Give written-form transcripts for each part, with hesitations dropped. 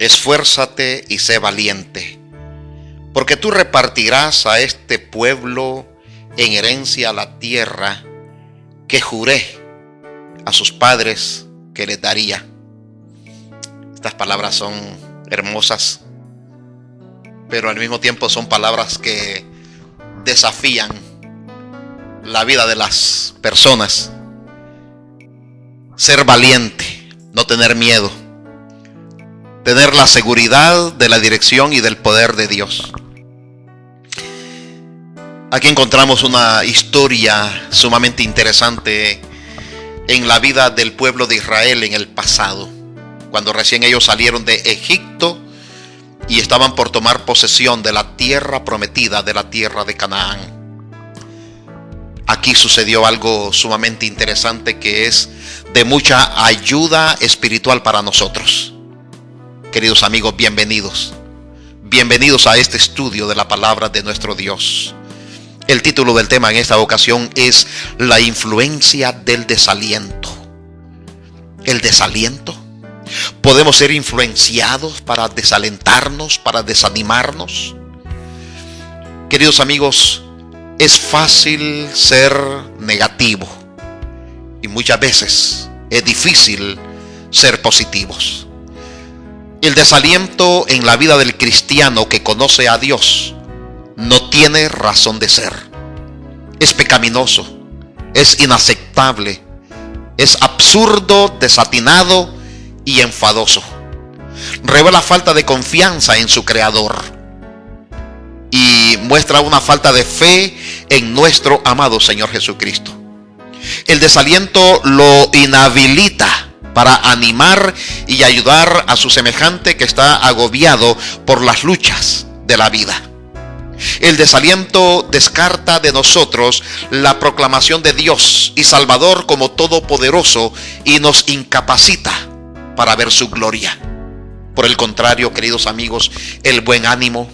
esfuérzate y sé valiente, porque tú repartirás a este pueblo en herencia la tierra que juré a sus padres que les daría. Estas palabras son hermosas, pero al mismo tiempo son palabras que desafían la vida de las personas. Ser valiente, no tener miedo, tener la seguridad de la dirección y del poder de Dios. Aquí encontramos una historia sumamente interesante en la vida del pueblo de Israel en el pasado, cuando recién ellos salieron de Egipto y estaban por tomar posesión de la tierra prometida, de la tierra de Canaán. Aquí sucedió algo sumamente interesante que es de mucha ayuda espiritual para nosotros. Queridos amigos, bienvenidos. Bienvenidos a este estudio de la palabra de nuestro Dios. El título del tema en esta ocasión es la influencia del desaliento. El desaliento. ¿Podemos ser influenciados para desalentarnos, para desanimarnos? Queridos amigos, es fácil ser negativo y muchas veces es difícil ser positivos. El desaliento en la vida del cristiano que conoce a Dios no tiene razón de ser. Es pecaminoso, es inaceptable, es absurdo, desatinado y enfadoso. Revela falta de confianza en su Creador y muestra una falta de fe en nuestro amado Señor Jesucristo. El desaliento lo inhabilita para animar y ayudar a su semejante que está agobiado por las luchas de la vida. El desaliento descarta de nosotros la proclamación de Dios y Salvador como todopoderoso y nos incapacita para ver su gloria. Por el contrario, queridos amigos, el buen ánimo,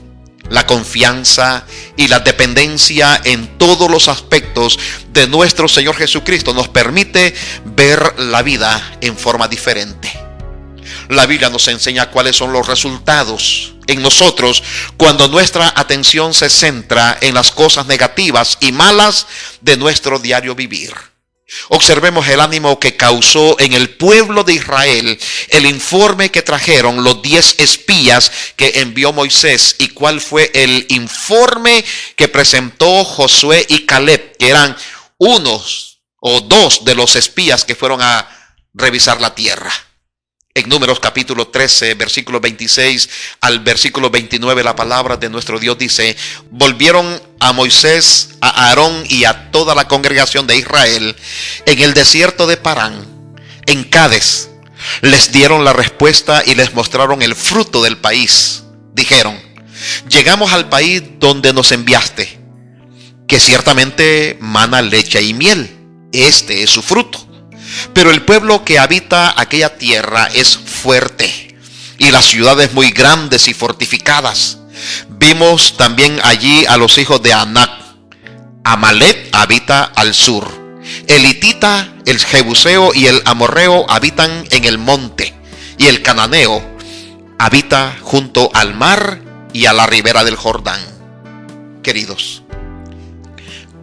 la confianza y la dependencia en todos los aspectos de nuestro Señor Jesucristo nos permite ver la vida en forma diferente. La Biblia nos enseña cuáles son los resultados en nosotros cuando nuestra atención se centra en las cosas negativas y malas de nuestro diario vivir. Observemos el ánimo que causó en el pueblo de Israel el informe que trajeron los 10 espías que envió Moisés, y cuál fue el informe que presentó Josué y Caleb, que eran unos o dos de los espías que fueron a revisar la tierra. En Números capítulo 13, versículo 26 al versículo 29, la palabra de nuestro Dios dice: volvieron a Moisés, a Aarón y a toda la congregación de Israel en el desierto de Parán, en Cades. Les dieron la respuesta y les mostraron el fruto del país. Dijeron: llegamos al país donde nos enviaste, que ciertamente mana leche y miel. Este es su fruto. Pero el pueblo que habita aquella tierra es fuerte y las ciudades muy grandes y fortificadas. Vimos también allí a los hijos de Anac. Amalek habita al sur. El hitita, el jebuseo y el amorreo habitan en el monte. Y el cananeo habita junto al mar y a la ribera del Jordán. Queridos,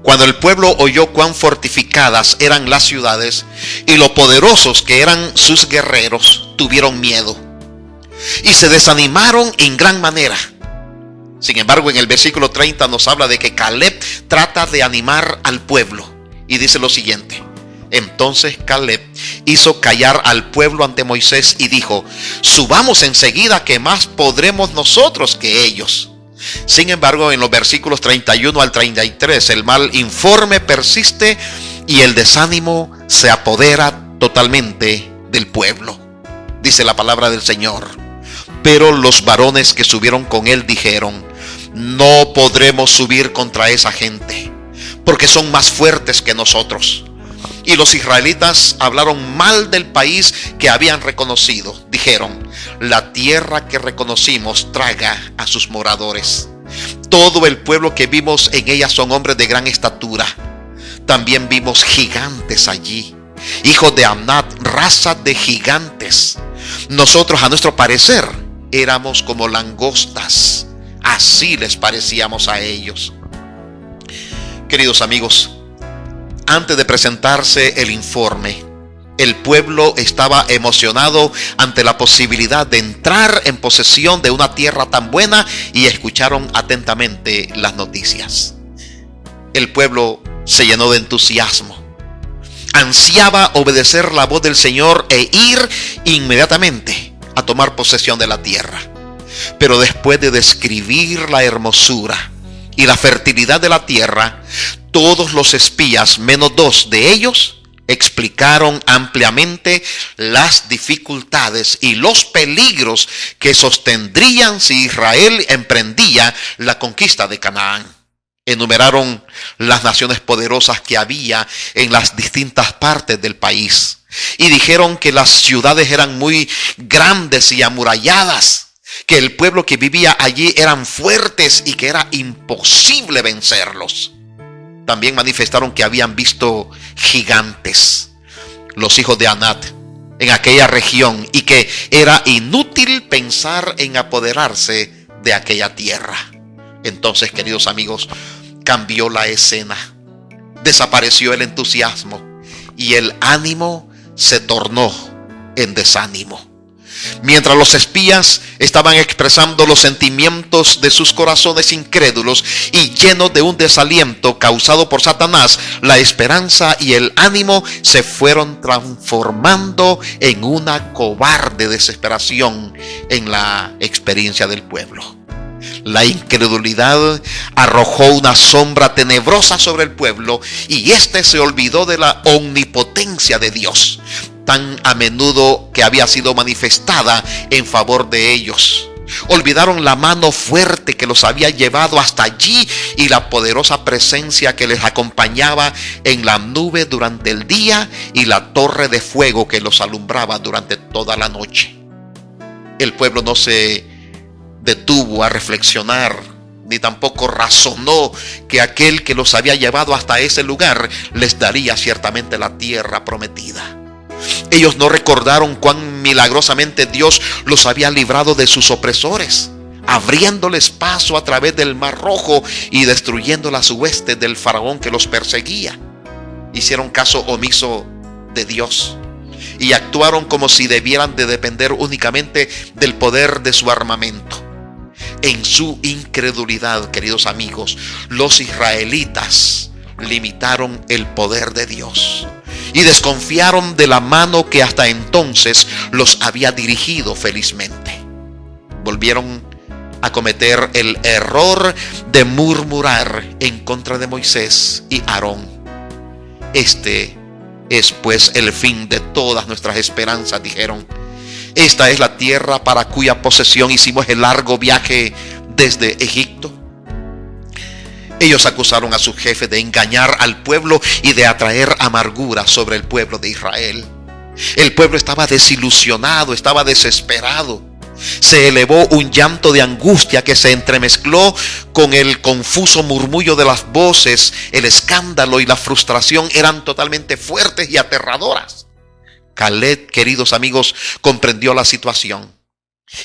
cuando el pueblo oyó cuán fortificadas eran las ciudades y lo poderosos que eran sus guerreros, tuvieron miedo y se desanimaron en gran manera. Sin embargo, en el versículo 30 nos habla de que Caleb trata de animar al pueblo y dice lo siguiente: entonces Caleb hizo callar al pueblo ante Moisés y dijo: subamos enseguida, que más podremos nosotros que ellos. Sin embargo, en los versículos 31 al 33, el mal informe persiste y el desánimo se apodera totalmente del pueblo. Dice la palabra del Señor: pero los varones que subieron con él dijeron: no podremos subir contra esa gente, porque son más fuertes que nosotros. Y los israelitas hablaron mal del país que habían reconocido. Dijeron: la tierra que reconocimos traga a sus moradores. Todo el pueblo que vimos en ella son hombres de gran estatura. También vimos gigantes allí, hijos de Amnat, raza de gigantes. Nosotros, a nuestro parecer, éramos como langostas. Así les parecíamos a ellos. Queridos amigos, antes de presentarse el informe, el pueblo estaba emocionado ante la posibilidad de entrar en posesión de una tierra tan buena y escucharon atentamente las noticias. El pueblo se llenó de entusiasmo. Ansiaba obedecer la voz del Señor e ir inmediatamente a tomar posesión de la tierra. Pero después de describir la hermosura y la fertilidad de la tierra, todos los espías, menos 2 de ellos, explicaron ampliamente las dificultades y los peligros que sostendrían si Israel emprendía la conquista de Canaán. Enumeraron las naciones poderosas que había en las distintas partes del país y dijeron que las ciudades eran muy grandes y amuralladas, que el pueblo que vivía allí eran fuertes y que era imposible vencerlos. También manifestaron que habían visto gigantes, los hijos de Anat, en aquella región, y que era inútil pensar en apoderarse de aquella tierra. Entonces, queridos amigos, cambió la escena. Desapareció el entusiasmo y el ánimo se tornó en desánimo. Mientras los espías estaban expresando los sentimientos de sus corazones incrédulos y llenos de un desaliento causado por Satanás, la esperanza y el ánimo se fueron transformando en una cobarde desesperación en la experiencia del pueblo. La incredulidad arrojó una sombra tenebrosa sobre el pueblo y éste se olvidó de la omnipotencia de Dios, tan a menudo que había sido manifestada en favor de ellos. Olvidaron la mano fuerte que los había llevado hasta allí y la poderosa presencia que les acompañaba en la nube durante el día y la torre de fuego que los alumbraba durante toda la noche. El pueblo no se detuvo a reflexionar, ni tampoco razonó que aquel que los había llevado hasta ese lugar les daría ciertamente la tierra prometida. Ellos no recordaron cuán milagrosamente Dios los había librado de sus opresores, abriéndoles paso a través del Mar Rojo y destruyendo las huestes del faraón que los perseguía. Hicieron caso omiso de Dios y actuaron como si debieran de depender únicamente del poder de su armamento. En su incredulidad, queridos amigos, los israelitas limitaron el poder de Dios y desconfiaron de la mano que hasta entonces los había dirigido felizmente. Volvieron a cometer el error de murmurar en contra de Moisés y Aarón. Este es pues el fin de todas nuestras esperanzas, dijeron. Esta es la tierra para cuya posesión hicimos el largo viaje desde Egipto. Ellos acusaron a su jefe de engañar al pueblo y de atraer amargura sobre el pueblo de Israel. El pueblo estaba desilusionado, estaba desesperado. Se elevó un llanto de angustia que se entremezcló con el confuso murmullo de las voces. El escándalo y la frustración eran totalmente fuertes y aterradoras. Caleb, queridos amigos, comprendió la situación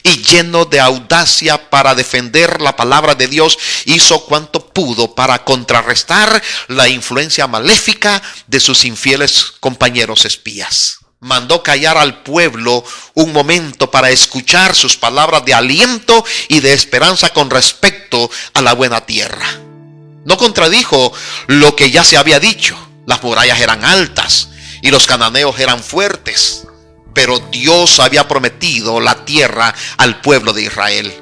y, lleno de audacia para defender la palabra de Dios, hizo cuanto pudo para contrarrestar la influencia maléfica de sus infieles compañeros espías. Mandó callar al pueblo un momento para escuchar sus palabras de aliento y de esperanza con respecto a la buena tierra. No contradijo lo que ya se había dicho. Las murallas eran altas y los cananeos eran fuertes, pero Dios había prometido la tierra al pueblo de Israel.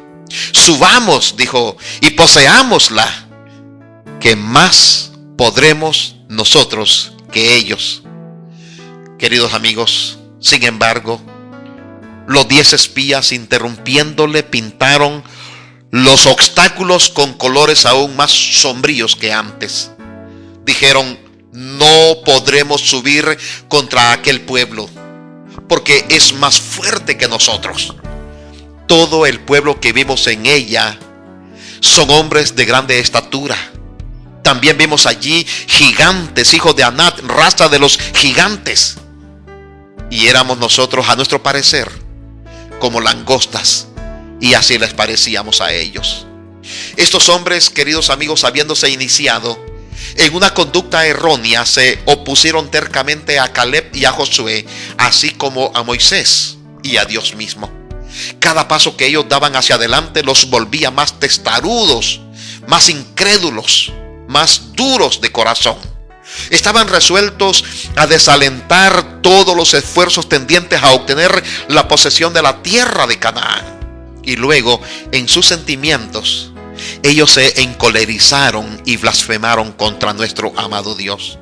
Subamos, dijo, y poseámosla, que más podremos nosotros que ellos. Queridos amigos, sin embargo, los 10 espías, interrumpiéndole, pintaron los obstáculos con colores aún más sombríos que antes. Dijeron: no podremos subir contra aquel pueblo, porque es más fuerte que nosotros. Todo el pueblo que vimos en ella son hombres de grande estatura. También vimos allí gigantes, hijos de Anat, raza de los gigantes. Y éramos nosotros, a nuestro parecer, como langostas, y así les parecíamos a ellos. Estos hombres, queridos amigos, habiéndose iniciado en una conducta errónea, se opusieron tercamente a Caleb y a Josué, así como a Moisés y a Dios mismo. Cada paso que ellos daban hacia adelante los volvía más testarudos, más incrédulos, más duros de corazón. Estaban resueltos a desalentar todos los esfuerzos tendientes a obtener la posesión de la tierra de Canaán. Y luego, en sus sentimientos, ellos se encolerizaron y blasfemaron contra nuestro amado Dios.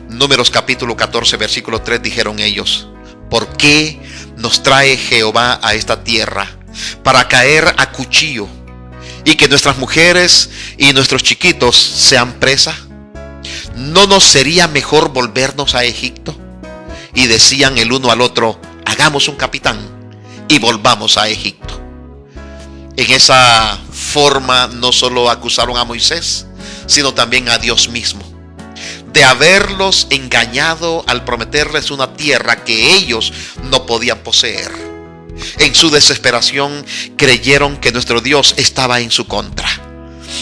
Números capítulo 14, versículo 3, dijeron ellos: ¿por qué nos trae Jehová a esta tierra para caer a cuchillo y que nuestras mujeres y nuestros chiquitos sean presa? ¿No nos sería mejor volvernos a Egipto? Y decían el uno al otro: hagamos un capitán y volvamos a Egipto. En esa forma no solo acusaron a Moisés, sino también a Dios mismo, de haberlos engañado al prometerles una tierra que ellos no podían poseer. En su desesperación creyeron que nuestro Dios estaba en su contra.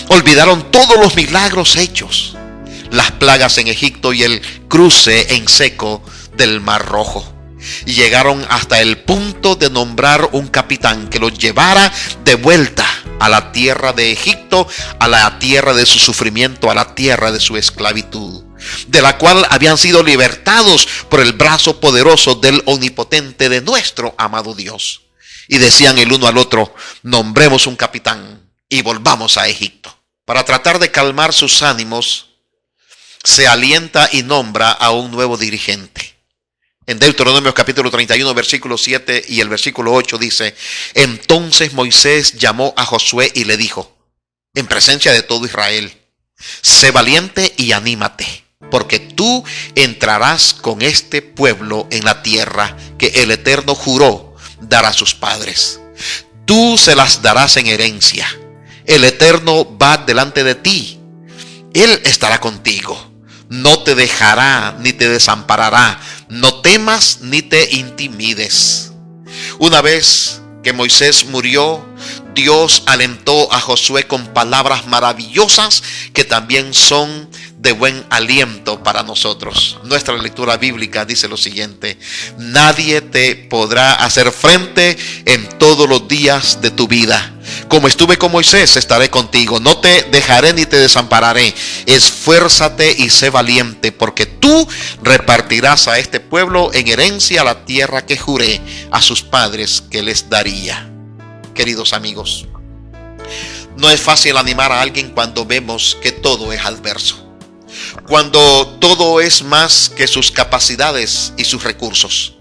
Olvidaron todos los milagros hechos, las plagas en Egipto y el cruce en seco del Mar Rojo. Y llegaron hasta el punto de nombrar un capitán que los llevara de vuelta a la tierra de Egipto, a la tierra de su sufrimiento, a la tierra de su esclavitud, de la cual habían sido libertados por el brazo poderoso del omnipotente de nuestro amado Dios. Y decían el uno al otro: nombremos un capitán y volvamos a Egipto. Para tratar de calmar sus ánimos, se alienta y nombra a un nuevo dirigente. En Deuteronomio capítulo 31, versículo 7 y el versículo 8 dice: entonces Moisés llamó a Josué y le dijo, en presencia de todo Israel: sé valiente y anímate, porque tú entrarás con este pueblo en la tierra que el Eterno juró dar a sus padres. Tú se las darás en herencia. El Eterno va delante de ti. Él estará contigo. No te dejará ni te desamparará. No temas ni te intimides. Una vez que Moisés murió, Dios alentó a Josué con palabras maravillosas que también son de buen aliento para nosotros. Nuestra lectura bíblica dice lo siguiente: nadie te podrá hacer frente en todos los días de tu vida. Como estuve con Moisés, estaré contigo. No te dejaré ni te desampararé. Esfuérzate y sé valiente, porque tú repartirás a este pueblo en herencia la tierra que juré a sus padres que les daría. Queridos amigos, no es fácil animar a alguien cuando vemos que todo es adverso, cuando todo es más que sus capacidades y sus recursos.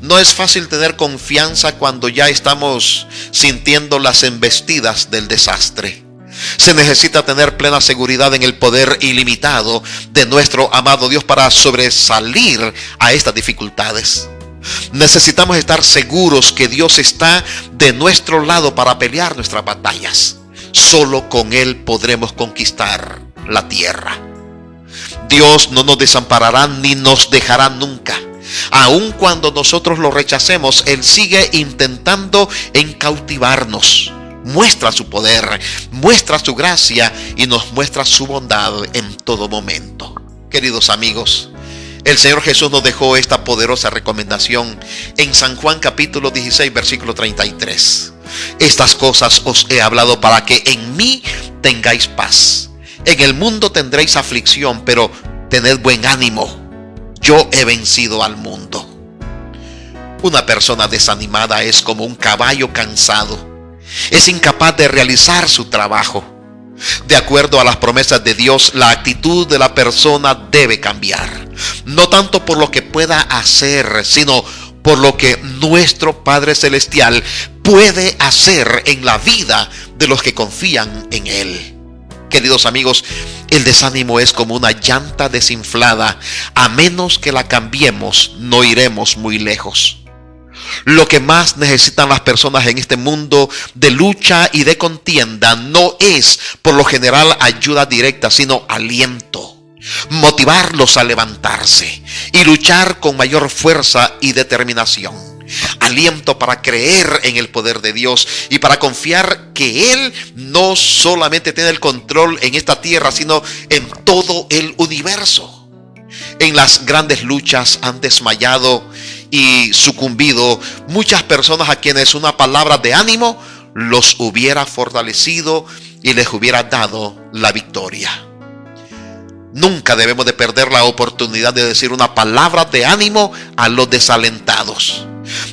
No es fácil tener confianza cuando ya estamos sintiendo las embestidas del desastre. Se necesita tener plena seguridad en el poder ilimitado de nuestro amado Dios para sobresalir a estas dificultades. Necesitamos estar seguros que Dios está de nuestro lado para pelear nuestras batallas. Solo con Él podremos conquistar la tierra. Dios no nos desamparará ni nos dejará nunca. Aun cuando nosotros lo rechacemos, Él sigue intentando cautivarnos. Muestra su poder, muestra su gracia y nos muestra su bondad en todo momento. Queridos amigos, el Señor Jesús nos dejó esta poderosa recomendación en San Juan capítulo 16, versículo 33. Estas cosas os he hablado para que en mí tengáis paz. En el mundo tendréis aflicción, pero tened buen ánimo. Yo he vencido al mundo. Una persona desanimada es como un caballo cansado. Es incapaz de realizar su trabajo. De acuerdo a las promesas de Dios, la actitud de la persona debe cambiar. No tanto por lo que pueda hacer, sino por lo que nuestro Padre Celestial puede hacer en la vida de los que confían en Él. Queridos amigos, el desánimo es como una llanta desinflada. A menos que la cambiemos, no iremos muy lejos. Lo que más necesitan las personas en este mundo de lucha y de contienda no es, por lo general, ayuda directa, sino aliento. Motivarlos a levantarse y luchar con mayor fuerza y determinación. aliento para creer en el poder de Dios y para confiar que Él no solamente tiene el control en esta tierra, sino en todo el universo. En las grandes luchas han desmayado y sucumbido muchas personas a quienes una palabra de ánimo los hubiera fortalecido y les hubiera dado la victoria. Nunca debemos de perder la oportunidad de decir una palabra de ánimo a los desalentados.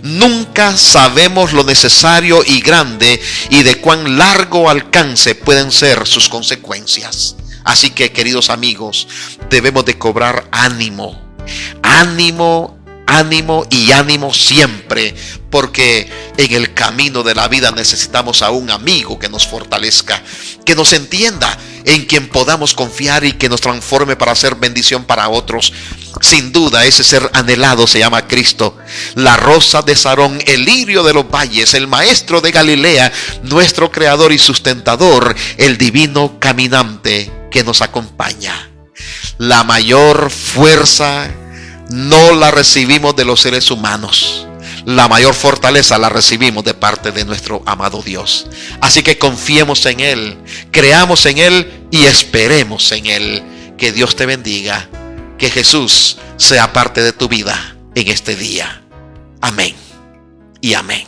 Nunca sabemos lo necesario y grande y de cuán largo alcance pueden ser sus consecuencias. Así que, queridos amigos, debemos de cobrar ánimo, ánimo, ánimo y ánimo siempre, porque en el camino de la vida necesitamos a un amigo que nos fortalezca, que nos entienda, en quien podamos confiar y que nos transforme para ser bendición para otros. Sin duda, ese ser anhelado se llama Cristo, la rosa de Sarón, el lirio de los valles, el maestro de Galilea, nuestro creador y sustentador, el divino caminante que nos acompaña. La mayor fuerza no la recibimos de los seres humanos. La mayor fortaleza la recibimos de parte de nuestro amado Dios. Así que confiemos en Él, creamos en Él y esperemos en Él. Que Dios te bendiga. Que Jesús sea parte de tu vida en este día. Amén y amén.